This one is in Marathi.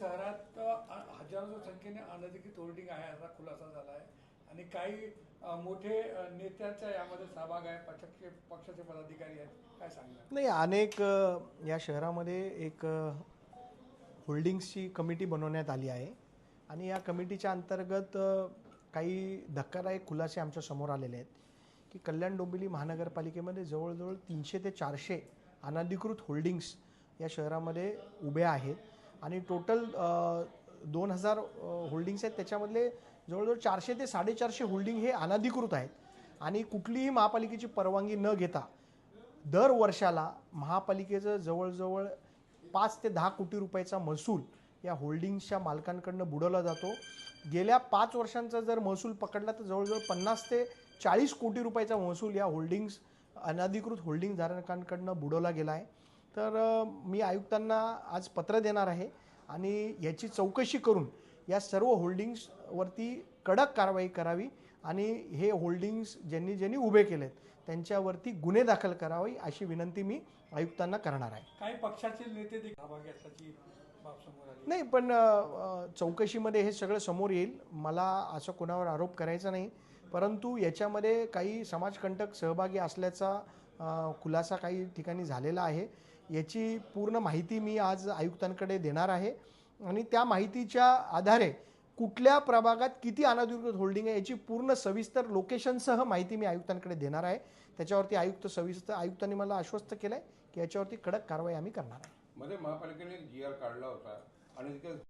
शहरात हजारोच्या संख्येने अनधिकृत होर्डिंग आहे असा खुलासा झाला आहे आणि काही मोठे नेत्यांचा यामध्ये सहभाग आहे, पक्षाचे पदाधिकारी आहेत, काय सांगणार? नाही, अनेक या शहरामध्ये एक होल्डिंग्सची कमिटी बनवण्यात आली आहे आणि या कमिटीच्या अंतर्गत काही धक्कादायक खुलासे आमच्या समोर आलेले आहेत की कल्याण डोंबिवली महानगरपालिकेमध्ये जवळजवळ 300 ते 400 अनधिकृत होल्डिंग्स या शहरामध्ये उभ्या आहेत आणि टोटल 2000 होल्डिंग्स आहेत, त्याच्यामधले जवळजवळ 400 ते 450 होल्डिंग हे अनधिकृत आहेत आणि कुठलीही महापालिकेची परवानगी न घेता दर वर्षाला महापालिकेचं जवळजवळ 5 ते 10 कोटी रुपयाचा महसूल या होल्डिंग्सच्या मालकांकडनं बुडवला जातो. गेल्या 5 वर्षांचा जर महसूल पकडला तर जवळजवळ 50 ते 40 कोटी रुपयाचा महसूल या होल्डिंग्स अनधिकृत होल्डिंग धारकांकडनं बुडवला गेला आहे. तर मी आयुक्तांना आज पत्र देणार आहे आणि याची चौकशी करून या सर्व होल्डिंग्सवरती कडक कारवाई करावी आणि हे होल्डिंग्स ज्यांनी उभे केलेत त्यांच्यावरती गुन्हे दाखल करावे अशी विनंती मी आयुक्तांना करणार आहे. काही पक्षाचे नेते देखील सहभागी असल्याची बाब समोर आली नाही, पण चौकशीमध्ये हे सगळं समोर येईल. मला असं कोणावर आरोप करायचा नाही, परंतु याच्यामध्ये काही समाजकंटक सहभागी असल्याचा खुलासा काही ठिकाणी झालेला आहे. याची पूर्ण माहिती मी आज आयुक्तांकडे देणार आहे आणि त्या माहितीच्या आधारे कुठल्या प्रभागात किती अनधिकृत होल्डिंग आहे याची पूर्ण सविस्तर लोकेशनसह माहिती मी आयुक्तांकडे देणार आहे. त्याच्यावरती आयुक्तांनी मला आश्वस्त केलं आहे की याच्यावरती कडक कारवाई आम्ही करणार आहे. मध्ये महापालिकेने GR काढला होता आणि